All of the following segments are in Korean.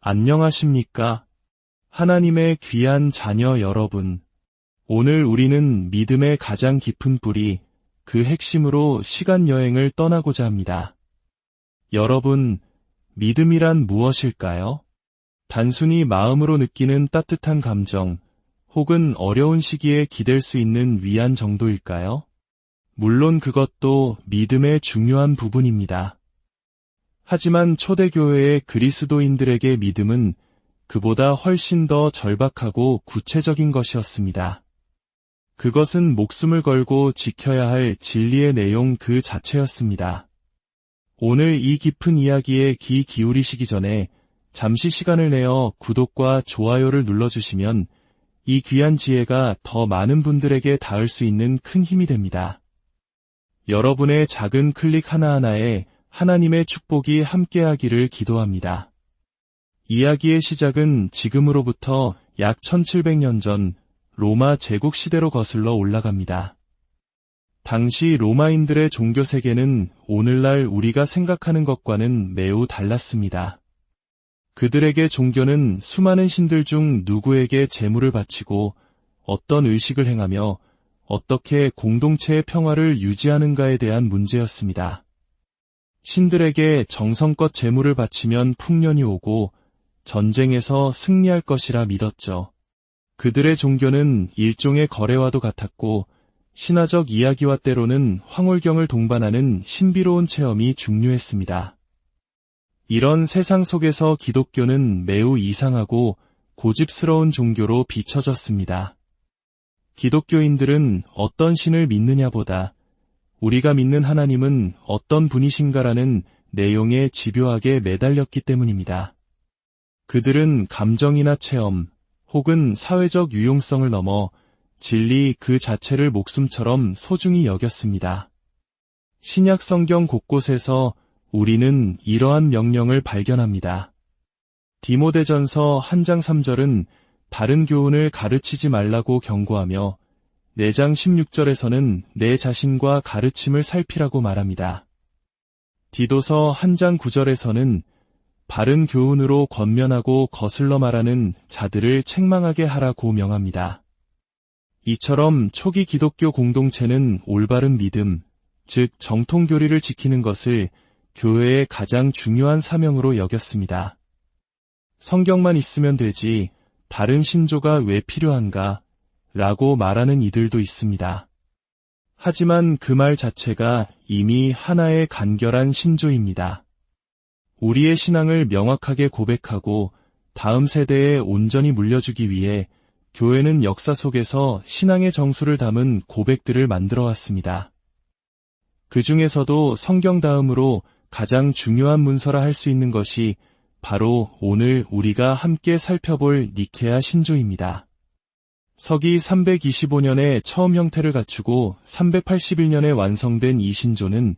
안녕하십니까? 하나님의 귀한 자녀 여러분. 오늘 우리는 믿음의 가장 깊은 뿌리, 그 핵심으로 시간 여행을 떠나고자 합니다. 여러분, 믿음이란 무엇일까요? 단순히 마음으로 느끼는 따뜻한 감정, 혹은 어려운 시기에 기댈 수 있는 위안 정도일까요? 물론 그것도 믿음의 중요한 부분입니다. 하지만 초대교회의 그리스도인들에게 믿음은 그보다 훨씬 더 절박하고 구체적인 것이었습니다. 그것은 목숨을 걸고 지켜야 할 진리의 내용 그 자체였습니다. 오늘 이 깊은 이야기에 귀 기울이시기 전에 잠시 시간을 내어 구독과 좋아요를 눌러주시면 이 귀한 지혜가 더 많은 분들에게 닿을 수 있는 큰 힘이 됩니다. 여러분의 작은 클릭 하나하나에 하나님의 축복이 함께하기를 기도합니다. 이야기의 시작은 지금으로부터 약 1700년 전 로마 제국 시대로 거슬러 올라갑니다. 당시 로마인들의 종교 세계는 오늘날 우리가 생각하는 것과는 매우 달랐습니다. 그들에게 종교는 수많은 신들 중 누구에게 제물을 바치고 어떤 의식을 행하며 어떻게 공동체의 평화를 유지하는가에 대한 문제였습니다. 신들에게 정성껏 제물을 바치면 풍년이 오고 전쟁에서 승리할 것이라 믿었죠. 그들의 종교는 일종의 거래와도 같았고 신화적 이야기와 때로는 황홀경을 동반하는 신비로운 체험이 중요했습니다. 이런 세상 속에서 기독교는 매우 이상하고 고집스러운 종교로 비춰졌습니다. 기독교인들은 어떤 신을 믿느냐보다 우리가 믿는 하나님은 어떤 분이신가라는 내용에 집요하게 매달렸기 때문입니다. 그들은 감정이나 체험, 혹은 사회적 유용성을 넘어 진리 그 자체를 목숨처럼 소중히 여겼습니다. 신약 성경 곳곳에서 우리는 이러한 명령을 발견합니다. 디모데전서 1장 3절은 다른 교훈을 가르치지 말라고 경고하며 4장 16절에서는 내 자신과 가르침을 살피라고 말합니다. 디도서 1장 9절에서는 바른 교훈으로 권면하고 거슬러 말하는 자들을 책망하게 하라고 명합니다. 이처럼 초기 기독교 공동체는 올바른 믿음, 즉 정통교리를 지키는 것을 교회의 가장 중요한 사명으로 여겼습니다. 성경만 있으면 되지 다른 신조가 왜 필요한가? 라고 말하는 이들도 있습니다. 하지만 그 말 자체가 이미 하나의 간결한 신조입니다. 우리의 신앙을 명확하게 고백하고 다음 세대에 온전히 물려주기 위해 교회는 역사 속에서 신앙의 정수를 담은 고백들을 만들어 왔습니다. 그 중에서도 성경 다음으로 가장 중요한 문서라 할 수 있는 것이 바로 오늘 우리가 함께 살펴볼 니케아 신조입니다. 서기 325년에 처음 형태를 갖추고 381년에 완성된 이 신조는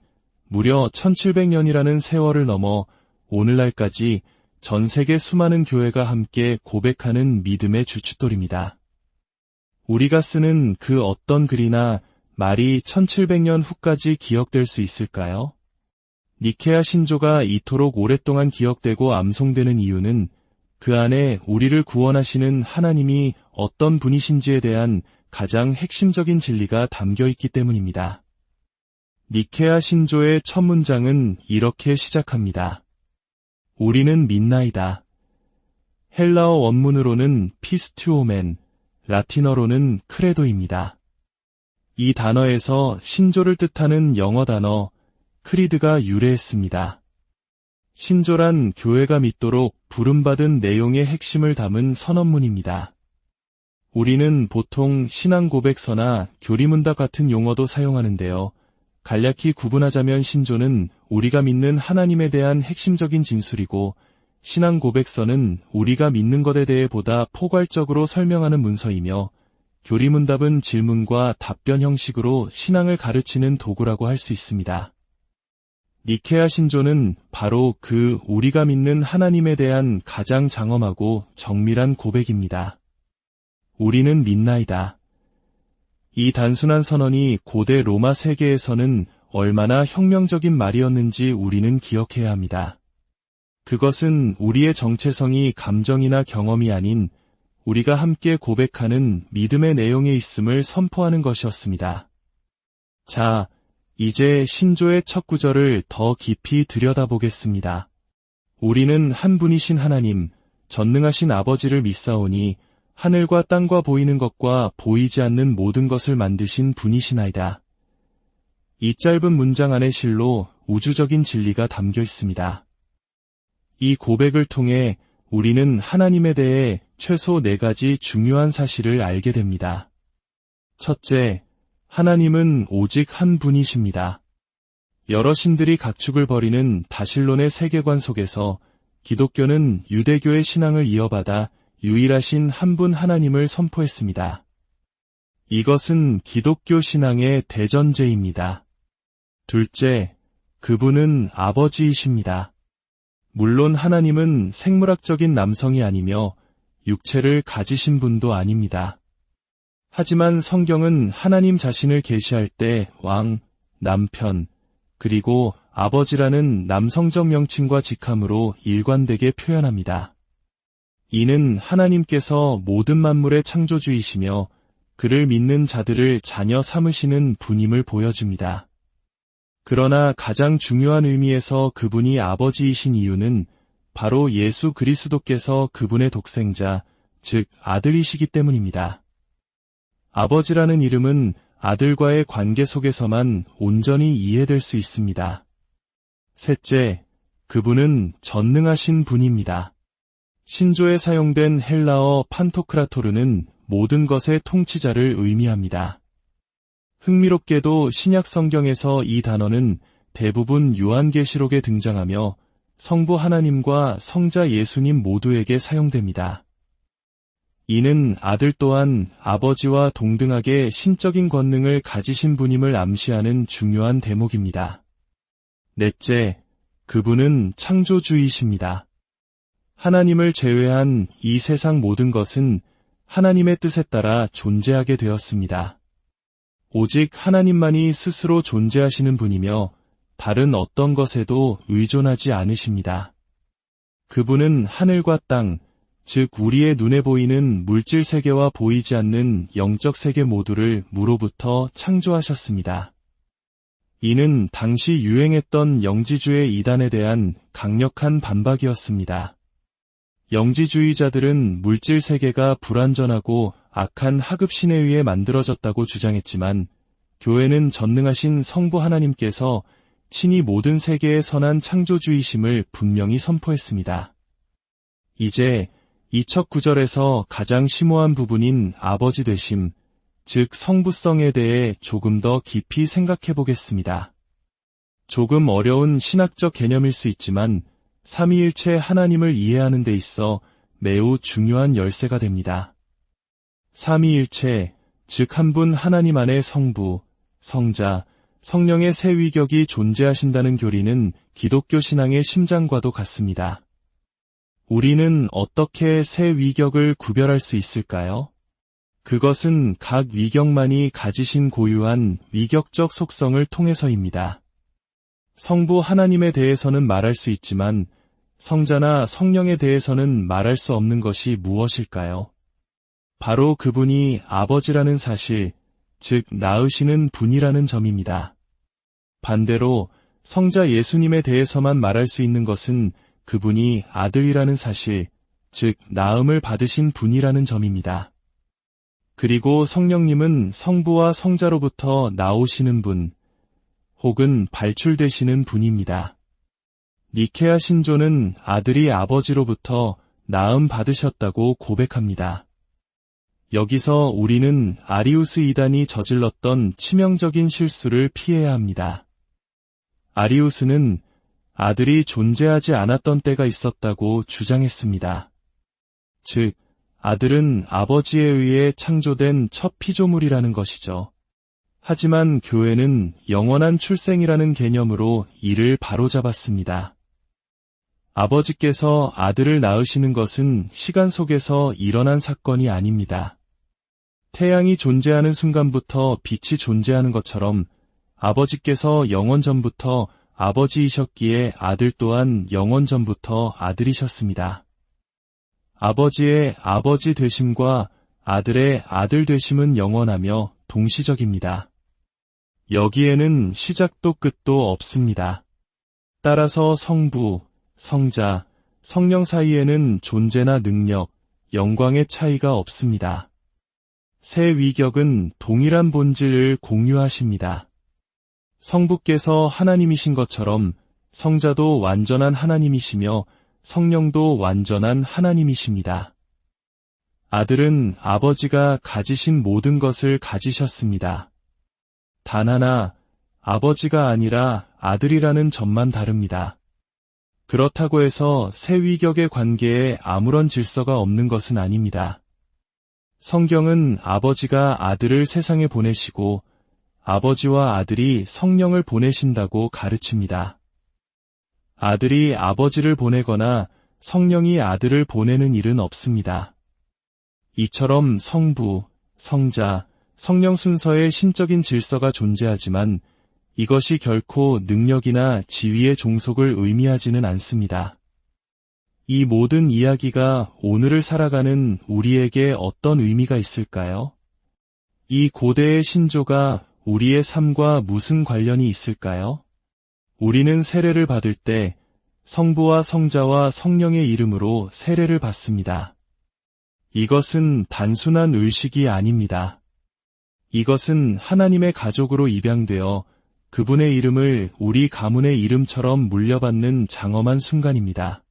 무려 1700년이라는 세월을 넘어 오늘날까지 전 세계 수많은 교회가 함께 고백하는 믿음의 주춧돌입니다. 우리가 쓰는 그 어떤 글이나 말이 1700년 후까지 기억될 수 있을까요? 니케아 신조가 이토록 오랫동안 기억되고 암송되는 이유는 그 안에 우리를 구원하시는 하나님이 어떤 분이신지에 대한 가장 핵심적인 진리가 담겨 있기 때문입니다. 니케아 신조의 첫 문장은 이렇게 시작합니다. 우리는 믿나이다. 헬라어 원문으로는 피스튜오멘, 라틴어로는 크레도입니다. 이 단어에서 신조를 뜻하는 영어 단어 크리드가 유래했습니다. 신조란 교회가 믿도록 부름받은 내용의 핵심을 담은 선언문입니다. 우리는 보통 신앙 고백서나 교리문답 같은 용어도 사용하는데요. 간략히 구분하자면 신조는 우리가 믿는 하나님에 대한 핵심적인 진술이고 신앙 고백서는 우리가 믿는 것에 대해 보다 포괄적으로 설명하는 문서이며 교리문답은 질문과 답변 형식으로 신앙을 가르치는 도구라고 할 수 있습니다. 니케아 신조는 바로 그 우리가 믿는 하나님에 대한 가장 장엄하고 정밀한 고백입니다. 우리는 믿나이다. 이 단순한 선언이 고대 로마 세계에서는 얼마나 혁명적인 말이었는지 우리는 기억해야 합니다. 그것은 우리의 정체성이 감정이나 경험이 아닌 우리가 함께 고백하는 믿음의 내용에 있음을 선포하는 것이었습니다. 자, 이제 신조의 첫 구절을 더 깊이 들여다보겠습니다. 우리는 한 분이신 하나님, 전능하신 아버지를 믿사오니 하늘과 땅과 보이는 것과 보이지 않는 모든 것을 만드신 분이시나이다. 이 짧은 문장 안에 실로 우주적인 진리가 담겨 있습니다. 이 고백을 통해 우리는 하나님에 대해 최소 4가지 중요한 사실을 알게 됩니다. 첫째, 하나님은 오직 한 분이십니다. 여러 신들이 각축을 벌이는 다실론의 세계관 속에서 기독교는 유대교의 신앙을 이어받아 유일하신 한 분 하나님을 선포했습니다. 이것은 기독교 신앙의 대전제입니다. 둘째, 그분은 아버지이십니다. 물론 하나님은 생물학적인 남성이 아니며 육체를 가지신 분도 아닙니다. 하지만 성경은 하나님 자신을 계시할 때 왕, 남편, 그리고 아버지라는 남성적 명칭과 직함으로 일관되게 표현합니다. 이는 하나님께서 모든 만물의 창조주이시며 그를 믿는 자들을 자녀 삼으시는 분임을 보여줍니다. 그러나 가장 중요한 의미에서 그분이 아버지이신 이유는 바로 예수 그리스도께서 그분의 독생자, 즉 아들이시기 때문입니다. 아버지라는 이름은 아들과의 관계 속에서만 온전히 이해될 수 있습니다. 셋째, 그분은 전능하신 분입니다. 신조에 사용된 헬라어 판토크라토르는 모든 것의 통치자를 의미합니다. 흥미롭게도 신약 성경에서 이 단어는 대부분 요한계시록에 등장하며 성부 하나님과 성자 예수님 모두에게 사용됩니다. 이는 아들 또한 아버지와 동등하게 신적인 권능을 가지신 분임을 암시하는 중요한 대목입니다. 넷째, 그분은 창조주이십니다. 하나님을 제외한 이 세상 모든 것은 하나님의 뜻에 따라 존재하게 되었습니다. 오직 하나님만이 스스로 존재하시는 분이며 다른 어떤 것에도 의존하지 않으십니다. 그분은 하늘과 땅, 즉 우리의 눈에 보이는 물질 세계와 보이지 않는 영적 세계 모두를 무로부터 창조하셨습니다. 이는 당시 유행했던 영지주의 이단에 대한 강력한 반박이었습니다. 영지주의자들은 물질 세계가 불완전하고 악한 하급신에 의해 만들어졌다고 주장했지만 교회는 전능하신 성부 하나님께서 친히 모든 세계의 선한 창조주이심을 분명히 선포했습니다. 이제 이 첫 구절에서 가장 심오한 부분인 아버지 되심, 즉 성부성에 대해 조금 더 깊이 생각해 보겠습니다. 조금 어려운 신학적 개념일 수 있지만 삼위일체 하나님을 이해하는 데 있어 매우 중요한 열쇠가 됩니다. 삼위일체, 즉 한 분 하나님 안에 성부, 성자, 성령의 세 위격이 존재하신다는 교리는 기독교 신앙의 심장과도 같습니다. 우리는 어떻게 세 위격을 구별할 수 있을까요? 그것은 각 위격만이 가지신 고유한 위격적 속성을 통해서입니다. 성부 하나님에 대해서는 말할 수 있지만 성자나 성령에 대해서는 말할 수 없는 것이 무엇일까요? 바로 그분이 아버지라는 사실, 즉 낳으시는 분이라는 점입니다. 반대로 성자 예수님에 대해서만 말할 수 있는 것은 그분이 아들이라는 사실, 즉 낳음을 받으신 분이라는 점입니다. 그리고 성령님은 성부와 성자로부터 나오시는 분, 혹은 발출되시는 분입니다. 니케아 신조는 아들이 아버지로부터 낳음 받으셨다고 고백합니다. 여기서 우리는 아리우스 이단이 저질렀던 치명적인 실수를 피해야 합니다. 아리우스는 아들이 존재하지 않았던 때가 있었다고 주장했습니다. 즉, 아들은 아버지에 의해 창조된 첫 피조물이라는 것이죠. 하지만 교회는 영원한 출생이라는 개념으로 이를 바로잡았습니다. 아버지께서 아들을 낳으시는 것은 시간 속에서 일어난 사건이 아닙니다. 태양이 존재하는 순간부터 빛이 존재하는 것처럼 아버지께서 영원 전부터 아버지이셨기에 아들 또한 영원 전부터 아들이셨습니다. 아버지의 아버지 되심과 아들의 아들 되심은 영원하며 동시적입니다. 여기에는 시작도 끝도 없습니다. 따라서 성부, 성자, 성령 사이에는 존재나 능력, 영광의 차이가 없습니다. 세 위격은 동일한 본질을 공유하십니다. 성부께서 하나님이신 것처럼 성자도 완전한 하나님이시며 성령도 완전한 하나님이십니다. 아들은 아버지가 가지신 모든 것을 가지셨습니다. 단 하나, 아버지가 아니라 아들이라는 점만 다릅니다. 그렇다고 해서 세 위격의 관계에 아무런 질서가 없는 것은 아닙니다. 성경은 아버지가 아들을 세상에 보내시고 아버지와 아들이 성령을 보내신다고 가르칩니다. 아들이 아버지를 보내거나 성령이 아들을 보내는 일은 없습니다. 이처럼 성부, 성자, 성령 순서의 신적인 질서가 존재하지만 이것이 결코 능력이나 지위의 종속을 의미하지는 않습니다. 이 모든 이야기가 오늘을 살아가는 우리에게 어떤 의미가 있을까요? 이 고대의 신조가 우리의 삶과 무슨 관련이 있을까요? 우리는 세례를 받을 때 성부와 성자와 성령의 이름으로 세례를 받습니다. 이것은 단순한 의식이 아닙니다. 이것은 하나님의 가족으로 입양되어 그분의 이름을 우리 가문의 이름처럼 물려받는 장엄한 순간입니다.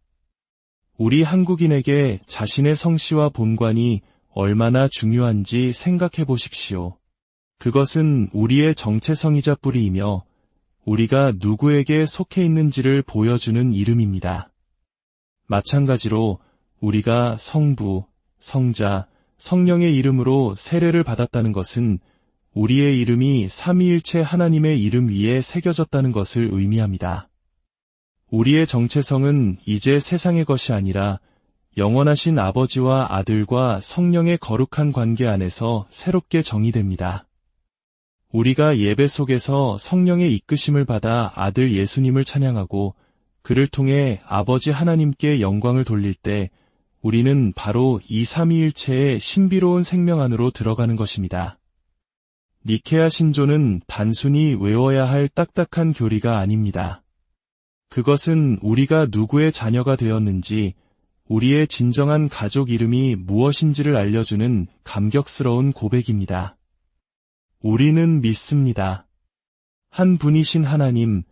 우리 한국인에게 자신의 성씨와 본관이 얼마나 중요한지 생각해 보십시오. 그것은 우리의 정체성이자 뿌리이며 우리가 누구에게 속해 있는지를 보여주는 이름입니다. 마찬가지로 우리가 성부, 성자, 성령의 이름으로 세례를 받았다는 것은 우리의 이름이 삼위일체 하나님의 이름 위에 새겨졌다는 것을 의미합니다. 우리의 정체성은 이제 세상의 것이 아니라 영원하신 아버지와 아들과 성령의 거룩한 관계 안에서 새롭게 정의됩니다. 우리가 예배 속에서 성령의 이끄심을 받아 아들 예수님을 찬양하고 그를 통해 아버지 하나님께 영광을 돌릴 때 우리는 바로 이 삼위일체의 신비로운 생명 안으로 들어가는 것입니다. 니케아 신조는 단순히 외워야 할 딱딱한 교리가 아닙니다. 그것은 우리가 누구의 자녀가 되었는지, 우리의 진정한 가족 이름이 무엇인지를 알려주는 감격스러운 고백입니다. 우리는 믿습니다. 한 분이신 하나님,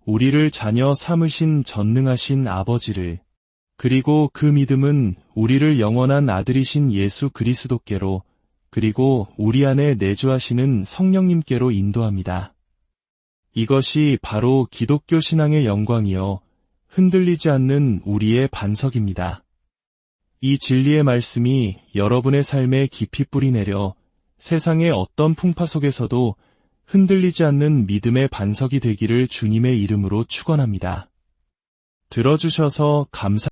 우리를 자녀 삼으신 전능하신 아버지를, 그리고 그 믿음은 우리를 영원한 아들이신 예수 그리스도께로, 그리고 우리 안에 내주하시는 성령님께로 인도합니다. 이것이 바로 기독교 신앙의 영광이요, 흔들리지 않는 우리의 반석입니다. 이 진리의 말씀이 여러분의 삶에 깊이 뿌리내려 세상의 어떤 풍파 속에서도 흔들리지 않는 믿음의 반석이 되기를 주님의 이름으로 축원합니다. 들어주셔서 감사합니다.